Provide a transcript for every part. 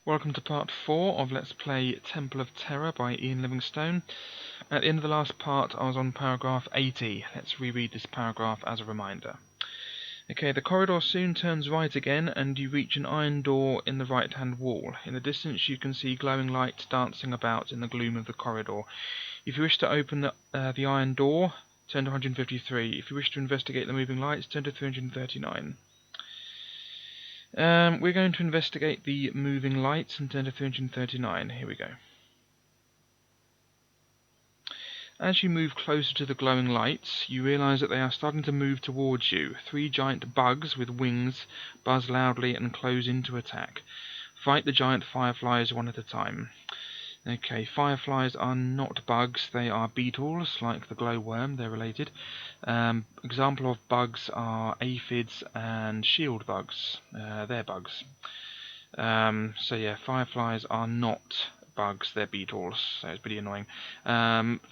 Welcome to part 4 of Let's Play Temple of Terror by Ian Livingstone. At the end of the last part I was on paragraph 80. Let's reread this paragraph as a reminder. Okay, the corridor soon turns right again and you reach an iron door in the right hand wall. In the distance you can see glowing lights dancing about in the gloom of the corridor. If you wish to open the iron door, turn to 153. If you wish to investigate the moving lights, turn to 339. We're going to investigate the moving lights and turn to 339. Here we go. As you move closer to the glowing lights, you realise that they are starting to move towards you. 3 giant bugs with wings buzz loudly and close in to attack. Fight the giant fireflies one at a time. Okay, fireflies are not bugs, they are beetles, like the glowworm, they're related. Example of bugs are aphids and shield bugs, they're bugs. So yeah, fireflies are not bugs, they're beetles, so it's pretty annoying.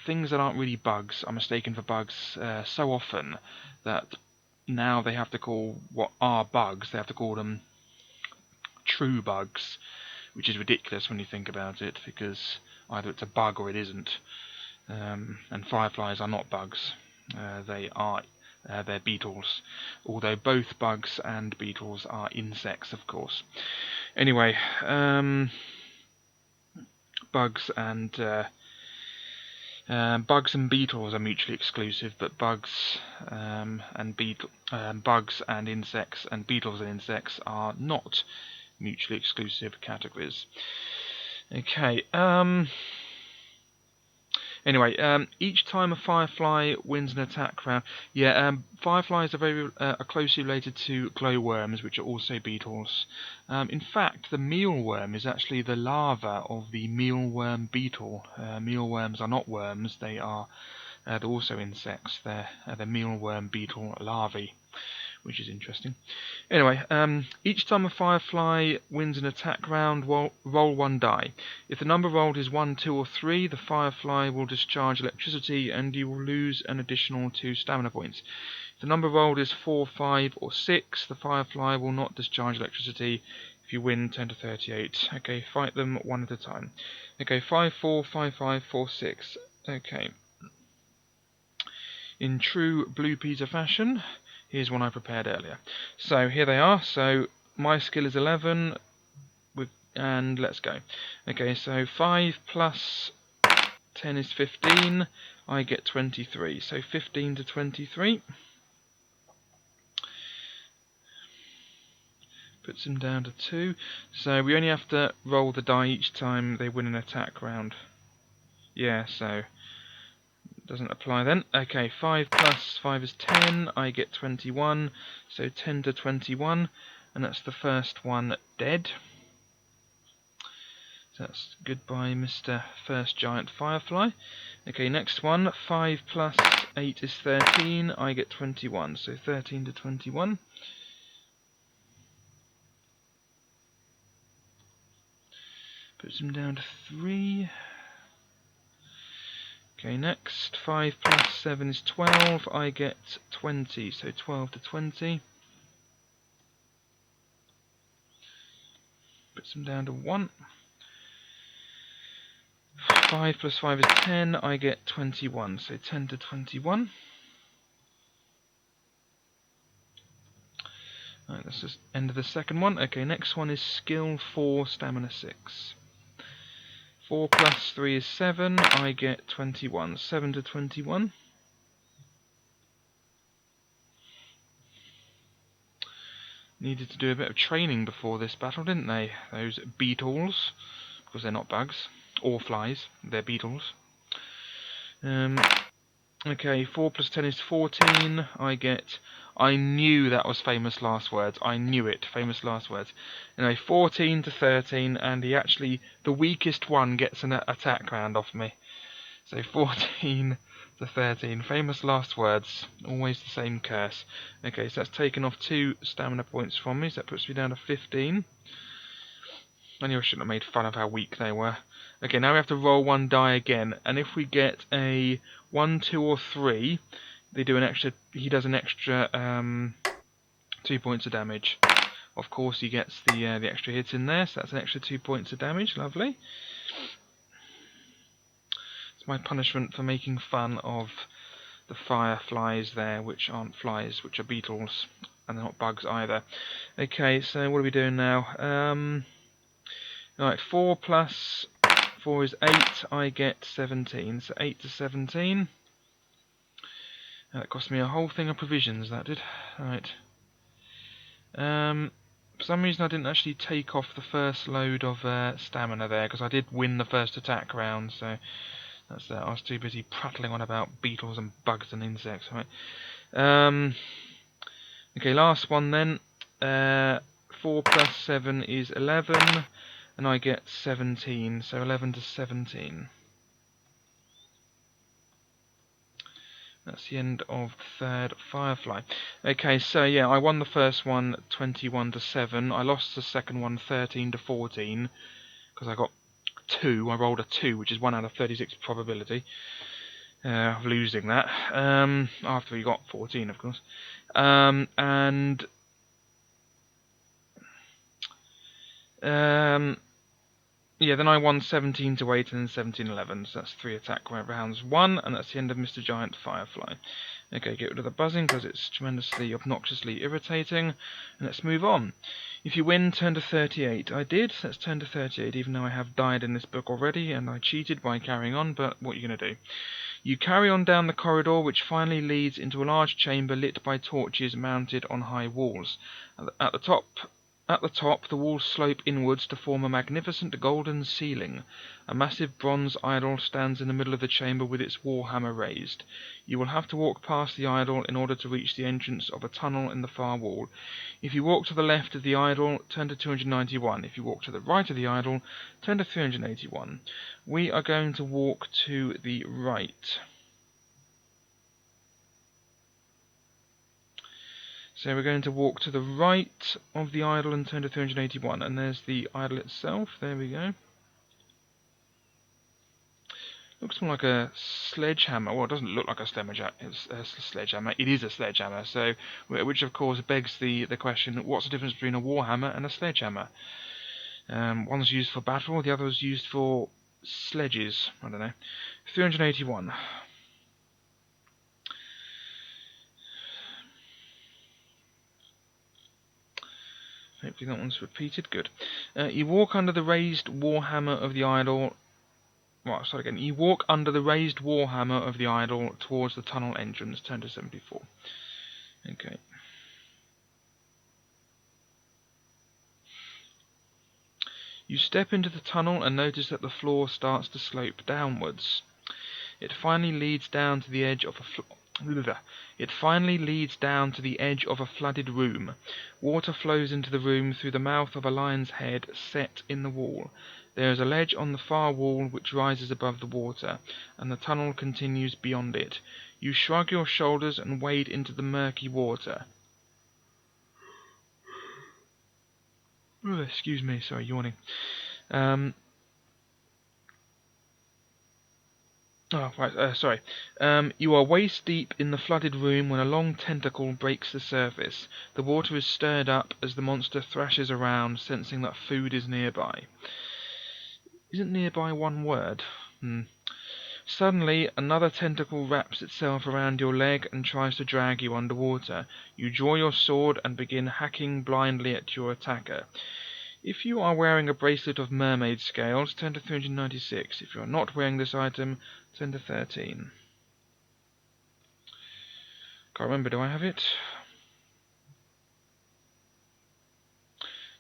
Things that aren't really bugs are mistaken for bugs so often that now they have to call what are bugs, they have to call them true bugs, which is ridiculous when you think about it, because either it's a bug or it isn't. And fireflies are not bugs, they're beetles, although both bugs and beetles are insects, of course. Anyway, bugs and beetles are mutually exclusive, but bugs and insects and beetles and insects are not mutually exclusive categories. Okay. Anyway, each time a firefly wins an attack round, fireflies are closely related to glowworms, which are also beetles. In fact, the mealworm is actually the larva of the mealworm beetle. Mealworms are not worms; they're also insects. They're the mealworm beetle larvae, which is interesting. Anyway, each time a firefly wins an attack round, roll 1 die. If the number rolled is 1, 2 or 3, the firefly will discharge electricity and you will lose an additional 2 stamina points. If the number rolled is 4, 5 or 6, the firefly will not discharge electricity. If you win, turn to 38. Okay, fight them one at a time. Okay, 5, 4, 5, 5, 4, 6. Okay. In true Blue Peter fashion, here's one I prepared earlier. So here they are. So my skill is 11, and let's go. Okay, so 5 plus 10 is 15. I get 23. So 15 to 23. Puts him down to 2. So we only have to roll the die each time they win an attack round. Yeah, so doesn't apply then. Okay, 5 plus 5 is 10. I get 21. So 10 to 21. And that's the first one dead. So that's goodbye, Mr. First Giant Firefly. Okay, next one. 5 plus 8 is 13. I get 21. So 13 to 21. Puts him down to 3. Okay, next, 5 plus 7 is 12, I get 20, so 12 to 20. Puts them down to 1. 5 plus 5 is 10, I get 21, so 10 to 21. Right, that's the end of the second one. Okay, next one is skill 4, stamina 6. 4 plus 3 is 7, I get 21, 7 to 21. Needed to do a bit of training before this battle, didn't they? Those beetles, because they're not bugs, or flies, they're beetles. Okay, 4 plus 10 is 14, I knew that was famous last words, I knew it, famous last words. Anyway, 14 to 13, and the weakest one gets an attack round off me. So 14 to 13, famous last words, always the same curse. Okay, so that's taken off 2 stamina points from me, so that puts me down to 15. I knew I shouldn't have made fun of how weak they were. Okay, now we have to roll 1 die again, and if we get a 1, 2 or 3, he does an extra 2 points of damage. Of course, he gets the extra hit in there, so that's an extra 2 points of damage. Lovely. It's my punishment for making fun of the fireflies there, which aren't flies, which are beetles, and they're not bugs either. Okay, so what are we doing now? Right, 4 plus 4 is 8. I get 17, so 8 to 17. That cost me a whole thing of provisions. That did. Right. For some reason I didn't actually take off the first load of stamina there, because I did win the first attack round, so that's that. I was too busy prattling on about beetles and bugs and insects. Right. Okay, last one then. 4 plus 7 is 11, and I get 17, so 11 to 17. That's the end of the third Firefly. Okay, so yeah, I won the first one 21 to 7. I lost the second one 13 to 14 because I got 2. I rolled a 2, which is 1 out of 36 probability of losing that. After we got 14, of course. Yeah, then I won 17 to 8 and then 17 11, so that's 3 attack rounds won, and that's the end of Mr. Giant Firefly. Okay, get rid of the buzzing because it's tremendously obnoxiously irritating, and let's move on. If you win, turn to 38. I did, let's turn to 38, even though I have died in this book already, and I cheated by carrying on, but what are you going to do? You carry on down the corridor, which finally leads into a large chamber lit by torches mounted on high walls. At the top, the walls slope inwards to form a magnificent golden ceiling. A massive bronze idol stands in the middle of the chamber with its warhammer raised. You will have to walk past the idol in order to reach the entrance of a tunnel in the far wall. If you walk to the left of the idol, turn to 291. If you walk to the right of the idol, turn to 381. We are going to walk to the right. So we're going to walk to the right of the idol and turn to 381, and there's the idol itself. There we go. Looks more like a sledgehammer. Well, it doesn't look like a sledgehammer. It is a sledgehammer. So, which of course begs the question: what's the difference between a warhammer and a sledgehammer? One's used for battle, the other is used for sledges. I don't know. 381. Hopefully that one's repeated. Good. You walk under the raised warhammer of the idol. Right, start again. You walk under the raised warhammer of the idol towards the tunnel entrance. Turn to 74. Okay. You step into the tunnel and notice that the floor starts to slope downwards. It finally leads down to the edge of a flooded room. Water flows into the room through the mouth of a lion's head set in the wall. There is a ledge on the far wall which rises above the water, and the tunnel continues beyond it. You shrug your shoulders and wade into the murky water. Excuse me, sorry, yawning. You are waist deep in the flooded room when a long tentacle breaks the surface. The water is stirred up as the monster thrashes around, sensing that food is nearby. Isn't nearby one word? Suddenly, another tentacle wraps itself around your leg and tries to drag you underwater. You draw your sword and begin hacking blindly at your attacker. If you are wearing a bracelet of mermaid scales, turn to 396. If you are not wearing this item, turn to 13. Can't remember, do I have it?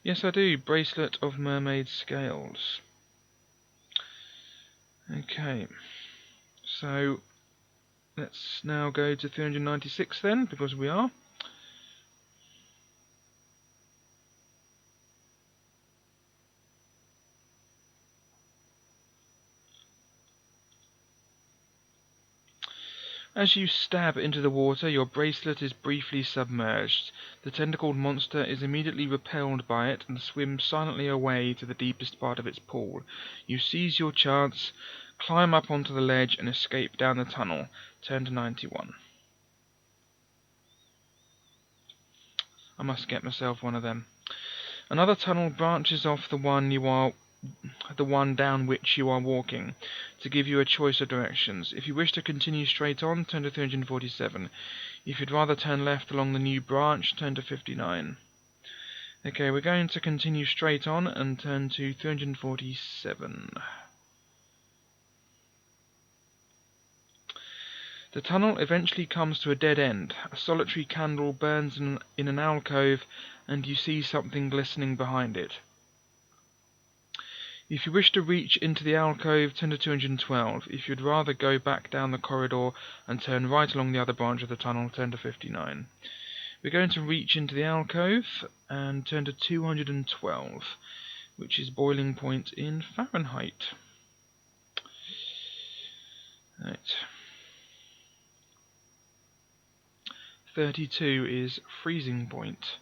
Yes, I do. Bracelet of mermaid scales. Okay. So, let's now go to 396 then, because we are. As you stab into the water, your bracelet is briefly submerged. The tentacled monster is immediately repelled by it and swims silently away to the deepest part of its pool. You seize your chance, climb up onto the ledge and escape down the tunnel. Turn to 91. I must get myself one of them. Another tunnel branches off the one down which you are walking, to give you a choice of directions. If you wish to continue straight on, turn to 347. If you'd rather turn left along the new branch, turn to 59. Okay, we're going to continue straight on and turn to 347. The tunnel eventually comes to a dead end. A solitary candle burns in an alcove, and you see something glistening behind it. If you wish to reach into the alcove, turn to 212. If you'd rather go back down the corridor and turn right along the other branch of the tunnel, turn to 59. We're going to reach into the alcove and turn to 212, which is boiling point in Fahrenheit. Right. 32 is freezing point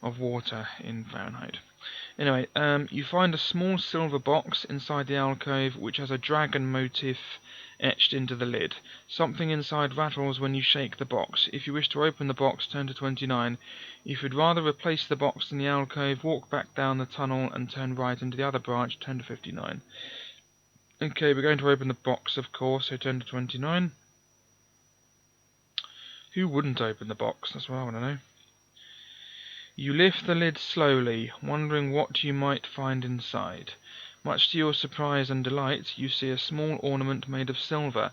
of water in Fahrenheit. Anyway, you find a small silver box inside the alcove which has a dragon motif etched into the lid. Something inside rattles when you shake the box. If you wish to open the box, turn to 29. If you'd rather replace the box in the alcove, walk back down the tunnel and turn right into the other branch, turn to 59. Okay, we're going to open the box, of course, so turn to 29. Who wouldn't open the box? That's what I want to know. You lift the lid slowly, wondering what you might find inside. Much to your surprise and delight, you see a small ornament made of silver.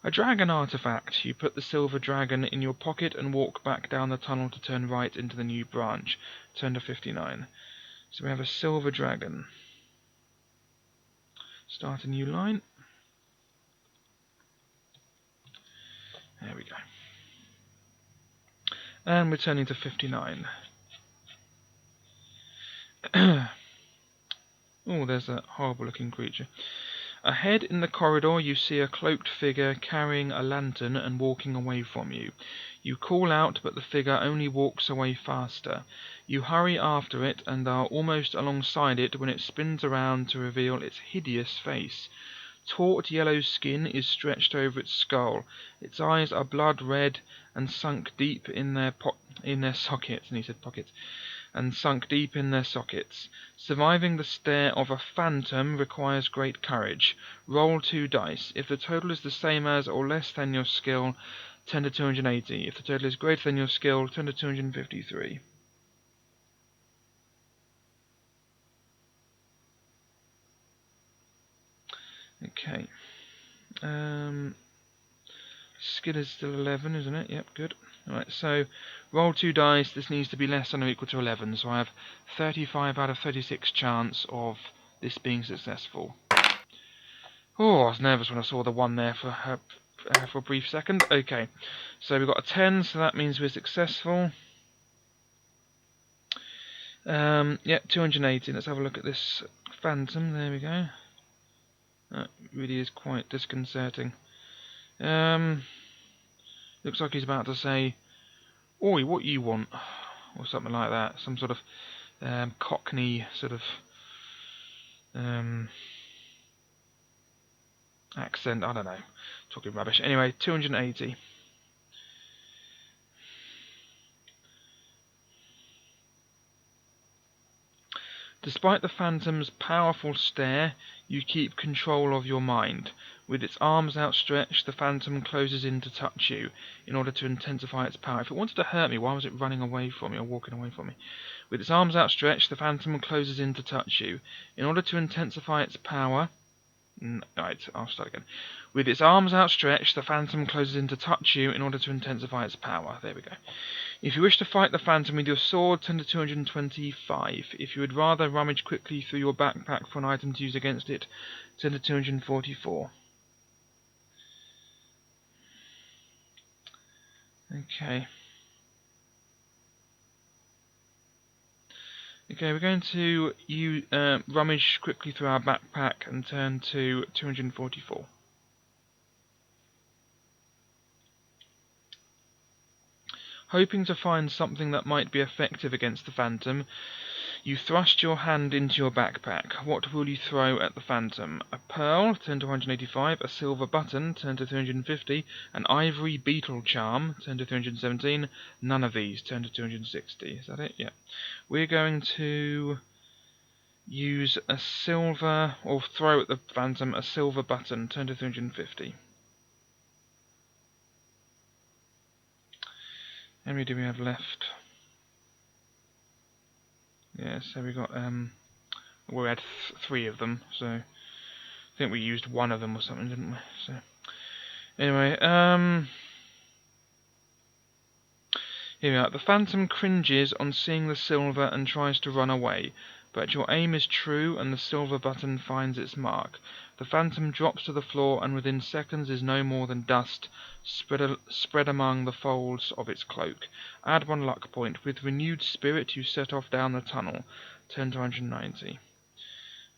A dragon artifact. You put the silver dragon in your pocket and walk back down the tunnel to turn right into the new branch. Turn to 59. So we have a silver dragon. Start a new line. There we go. And we're turning to 59. Oh, there's a horrible looking creature. Ahead in the corridor you see a cloaked figure carrying a lantern and walking away from you. You call out, but the figure only walks away faster. You hurry after it and are almost alongside it when it spins around to reveal its hideous face. Taut yellow skin is stretched over its skull. Its eyes are blood red and sunk deep in their sockets. And he said pockets. And sunk deep in their sockets. Surviving the stare of a phantom requires great courage. Roll 2 dice. If the total is the same as or less than your skill, turn to 280. If the total is greater than your skill, turn to 253. Okay. Skill is still 11, isn't it? Yep, good. Alright, so roll 2 dice. This needs to be less than or equal to 11, so I have 35 out of 36 chance of this being successful. Oh, I was nervous when I saw the 1 there for a brief second. Okay, so we've got a 10, so that means we're successful. Yeah, 280. Let's have a look at this phantom. There we go. That really is quite disconcerting. Looks like he's about to say, "Oi, what you want?" or something like that. Some sort of Cockney sort of accent. I don't know. Talking rubbish. Anyway, 280. Despite the phantom's powerful stare, you keep control of your mind. With its arms outstretched, the phantom closes in to touch you, in order to intensify its power. If it wanted to hurt me, why was it running away from me or walking away from me? With its arms outstretched, the phantom closes in to touch you. In order to intensify its power... Right, I'll start again. With its arms outstretched, the phantom closes in to touch you in order to intensify its power. There we go. If you wish to fight the phantom with your sword, turn to 225. If you would rather rummage quickly through your backpack for an item to use against it, turn to 244. Okay. Okay, we're going to rummage quickly through our backpack and turn to 244. Hoping to find something that might be effective against the phantom, You thrust your hand into your backpack. What will you throw at the phantom? A pearl, turn to 185, a silver button, turn to 350, an ivory beetle charm, turn to 317, none of these, turn to 260. Is that it? Yeah. We're going to use a silver, or throw at the phantom a silver button, turn to 350. How many do we have left? Yeah, so we got, we had 3 of them, so I think we used 1 of them or something, didn't we? So anyway, here we are. The phantom cringes on seeing the silver and tries to run away, but your aim is true and the silver button finds its mark. The phantom drops to the floor and within seconds is no more than dust spread among the folds of its cloak. Add 1 luck point. With renewed spirit you set off down the tunnel. Turn to 190.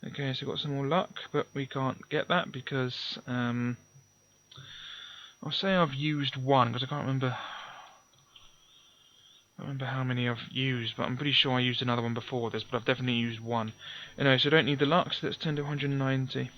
Okay, so we've got some more luck, but we can't get that because I'll say I've used 1 because I can't remember how many I've used, but I'm pretty sure I used another one before this, but I've definitely used 1. Anyway, so I don't need the luck, so let's turn to 190.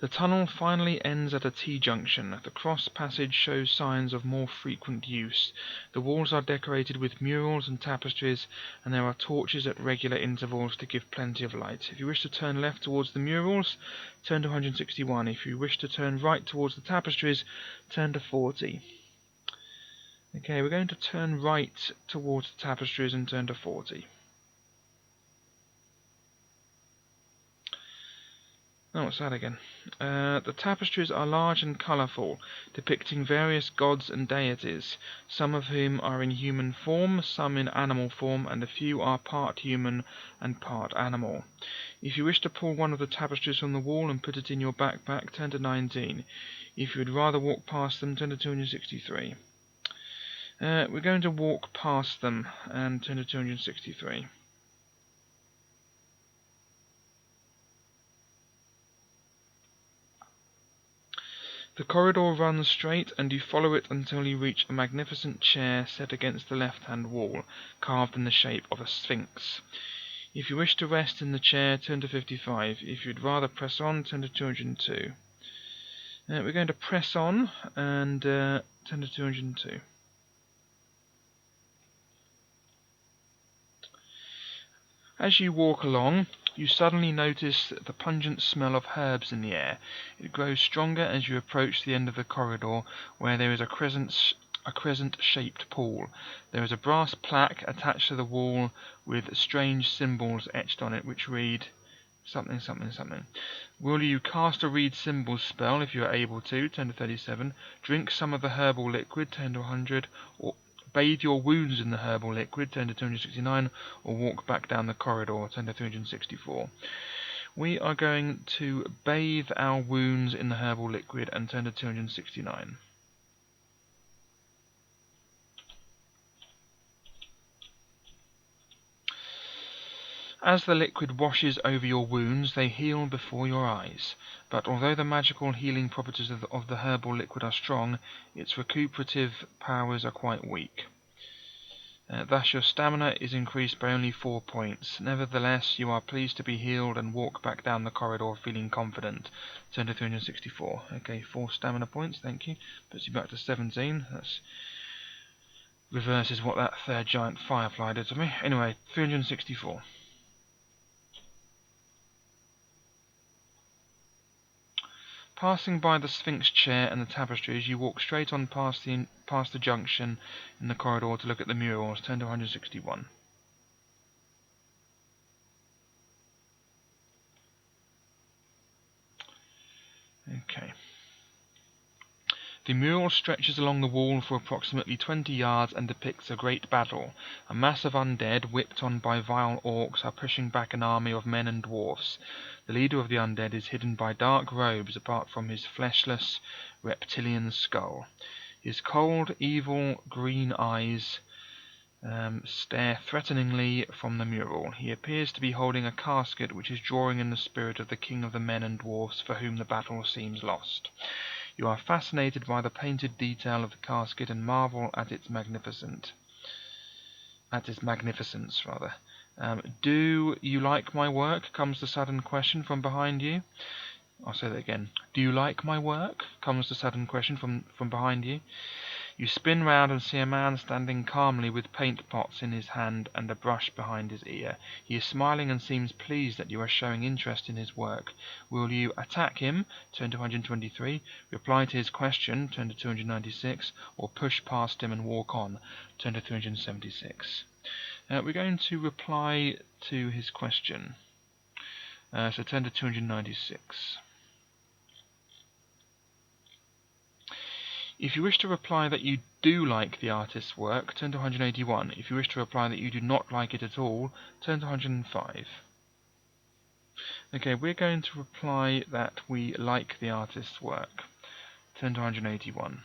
The tunnel finally ends at a T-junction. The cross passage shows signs of more frequent use. The walls are decorated with murals and tapestries, and there are torches at regular intervals to give plenty of light. If you wish to turn left towards the murals, turn to 161. If you wish to turn right towards the tapestries, turn to 40. Okay, we're going to turn right towards the tapestries and turn to 40. Oh, what's that again? The tapestries are large and colourful, depicting various gods and deities, some of whom are in human form, some in animal form, and a few are part human and part animal. If you wish to pull one of the tapestries from the wall and put it in your backpack, turn to 19. If you would rather walk past them, turn to 263. We're going to walk past them and turn to 263. The corridor runs straight, and you follow it until you reach a magnificent chair set against the left-hand wall, carved in the shape of a sphinx. If you wish to rest in the chair, turn to 55. If you'd rather press on, turn to 202. We're going to press on and turn to 202. As you walk along, you suddenly notice the pungent smell of herbs in the air. It grows stronger as you approach the end of the corridor, where there is a crescent-shaped pool. There is a brass plaque attached to the wall with strange symbols etched on it, which read something, something, something. Will you cast a read symbols spell if you are able to? Turn to 37. Drink some of the herbal liquid, turn to 100. Or bathe your wounds in the herbal liquid, turn to 269, or walk back down the corridor, turn to 364. We are going to bathe our wounds in the herbal liquid and turn to 269. As the liquid washes over your wounds, they heal before your eyes. But although the magical healing properties of the herbal liquid are strong, its recuperative powers are quite weak. Thus your stamina is increased by only 4 points. Nevertheless, you are pleased to be healed and walk back down the corridor feeling confident. Turn to 364. Okay, 4 stamina points, thank you. Puts you back to 17. That's reverses what that third giant firefly did to me. Anyway, 364. Passing by the Sphinx chair and the tapestries, you walk straight on past the junction in the corridor to look at the murals. Turn to 161. Okay. The mural stretches along the wall for approximately 20 yards and depicts a great battle. A mass of undead, whipped on by vile orcs, are pushing back an army of men and dwarfs. The leader of the undead is hidden by dark robes apart from his fleshless, reptilian skull. His cold, evil green eyes stare threateningly from the mural. He appears to be holding a casket which is drawing in the spirit of the king of the men and dwarfs for whom the battle seems lost. You are fascinated by the painted detail of the casket and marvel at its magnificence, rather. Do you like my work? Comes the sudden question from behind you. I'll say that again. Do you like my work? Comes the sudden question from behind you. You spin round and see a man standing calmly with paint pots in his hand and a brush behind his ear. He is smiling and seems pleased that you are showing interest in his work. Will you attack him? Turn to 123. Reply to his question? Turn to 296. Or push past him and walk on? Turn to 376. We're going to reply to his question. So turn to 296. If you wish to reply that you do like the artist's work, turn to 181. If you wish to reply that you do not like it at all, turn to 105. Okay, we're going to reply that we like the artist's work. Turn to 181.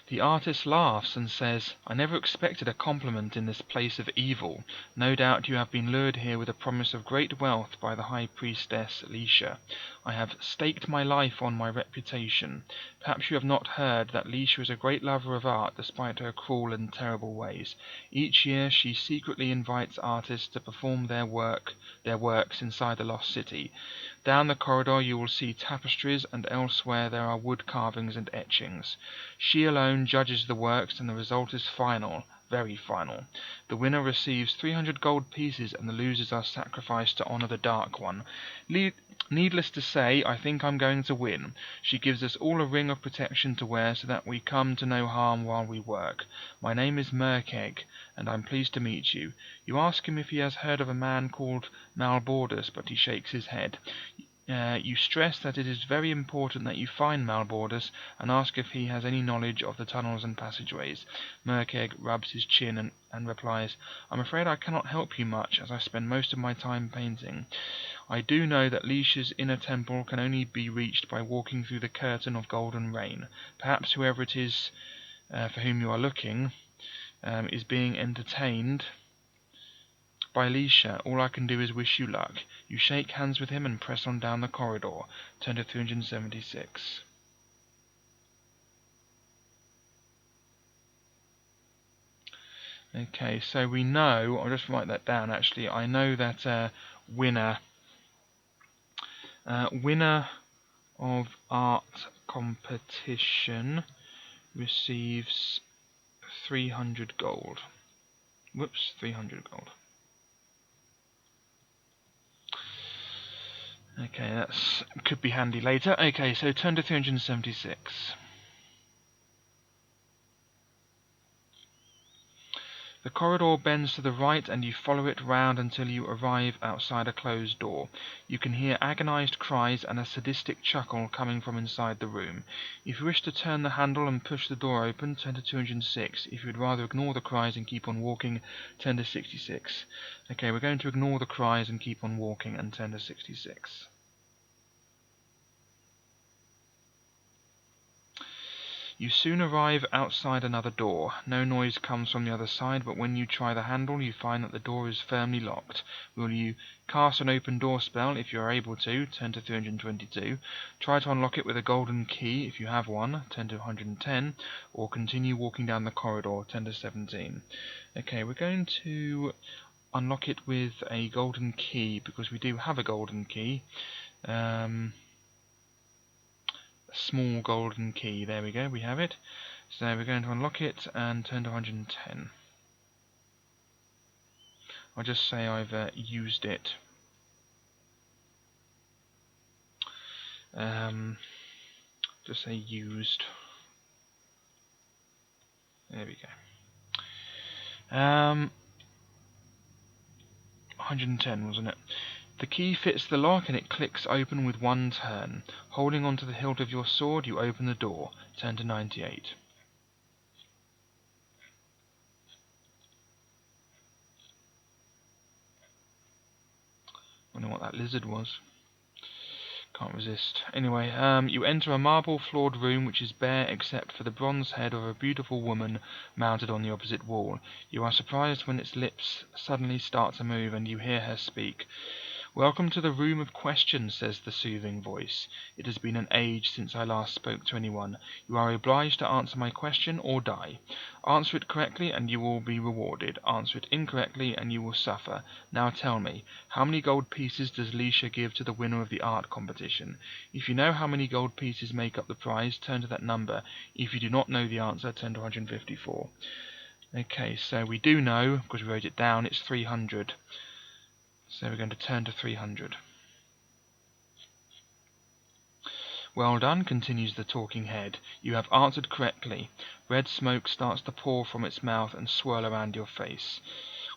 The artist laughs and says, I never expected a compliment in this place of evil. No doubt you have been lured here with a promise of great wealth by the high priestess Leisha. I have staked my life on my reputation. Perhaps you have not heard that Leisha is a great lover of art despite her cruel and terrible ways. Each year she secretly invites artists to perform their works inside the lost city. Down the corridor you will see tapestries, and elsewhere there are wood carvings and etchings. She alone judges the works, and the result is final, very final. The winner receives 300 gold pieces, and the losers are sacrificed to honor the Dark One. Needless to say, I think I'm going to win. She gives us all a ring of protection to wear so that we come to no harm while we work. My name is Murkegg, and I'm pleased to meet you. You ask him if he has heard of a man called Malbordus, but he shakes his head. You stress that it is very important that you find Malbordus, and ask if he has any knowledge of the tunnels and passageways. Murkegg rubs his chin and replies, I'm afraid I cannot help you much, as I spend most of my time painting. I do know that Leisha's inner temple can only be reached by walking through the curtain of golden rain. Perhaps whoever it is for whom you are looking is being entertained by Leisha. All I can do is wish you luck. You shake hands with him and press on down the corridor. Turn to 376. Okay, so we know, I'll just write that down actually, I know that winner of art competition receives 300 gold. Whoops, 300 gold. Okay, that could be handy later. Okay, so turn to 376. The corridor bends to the right and you follow it round until you arrive outside a closed door. You can hear agonized cries and a sadistic chuckle coming from inside the room. If you wish to turn the handle and push the door open, turn to 206. If you would rather ignore the cries and keep on walking, turn to 66. Okay, we're going to ignore the cries and keep on walking and turn to 66. You soon arrive outside another door. No noise comes from the other side, but when you try the handle, you find that the door is firmly locked. Will you cast an open door spell if you are able to? Turn to 322. Try to unlock it with a golden key if you have one. Turn to 110. Or continue walking down the corridor. Turn to 17. Okay, we're going to unlock it with a golden key because we do have a golden key. Small golden key. There we go, we have it. So we're going to unlock it and turn to 110. I'll just say I've used it. Just say used. There we go. 110, wasn't it? The key fits the lock and it clicks open with one turn. Holding onto the hilt of your sword, you open the door. Turn to 98. I wonder what that lizard was. can't resist. Anyway, you enter a marble-floored room which is bare except for the bronze head of a beautiful woman mounted on the opposite wall. You are surprised when its lips suddenly start to move and you hear her speak. "Welcome to the Room of Questions," says the soothing voice. "It has been an age since I last spoke to anyone. You are obliged to answer my question or die. Answer it correctly and you will be rewarded. Answer it incorrectly and you will suffer. Now tell me, how many gold pieces does Leisha give to the winner of the art competition? If you know how many gold pieces make up the prize, turn to that number. If you do not know the answer, turn to 154. Okay, so we do know, because we wrote it down, it's 300. So we're going to turn to 300. "Well done," continues the talking head. "You have answered correctly." Red smoke starts to pour from its mouth and swirl around your face.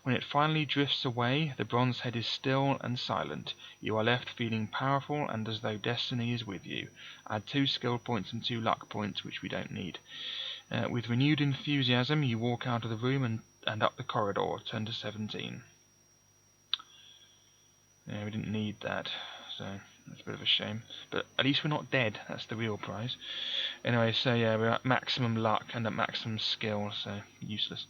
When it finally drifts away, the bronze head is still and silent. You are left feeling powerful and as though destiny is with you. Add 2 skill points and 2 luck points, which we don't need. With renewed enthusiasm, you walk out of the room and up the corridor. Turn to 17. Yeah, we didn't need that, so that's a bit of a shame. But at least we're not dead, that's the real prize. Anyway, so yeah, we're at maximum luck and at maximum skill, so useless.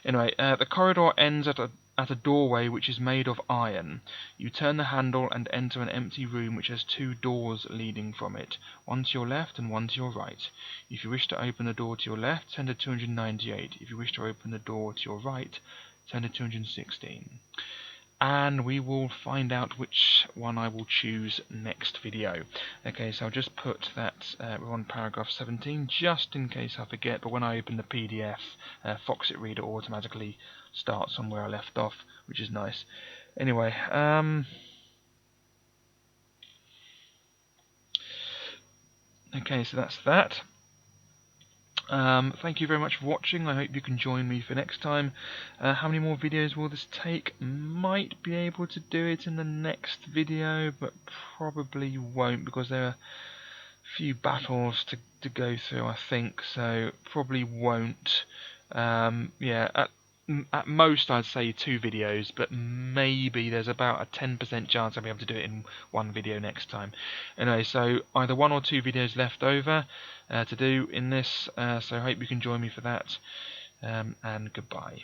Anyway, the corridor ends at a doorway which is made of iron. You turn the handle and enter an empty room which has 2 doors leading from it, one to your left and one to your right. If you wish to open the door to your left, turn to 298. If you wish to open the door to your right, turn to 216. And we will find out which one I will choose next video. Okay, so I'll just put that we're on paragraph 17 just in case I forget, but when I open the PDF, Foxit Reader automatically starts on where I left off, which is nice. Anyway, okay, so that's that. Thank you very much for watching. I hope you can join me for next time. How many more videos will this take? Might be able to do it in the next video, but probably won't because there are a few battles to go through, I think, so probably won't. Yeah, at most I'd say 2 videos, but maybe there's about a 10% chance I'll be able to do it in 1 video next time. Anyway, so either 1 or 2 videos left over to do in this, so I hope you can join me for that, and goodbye.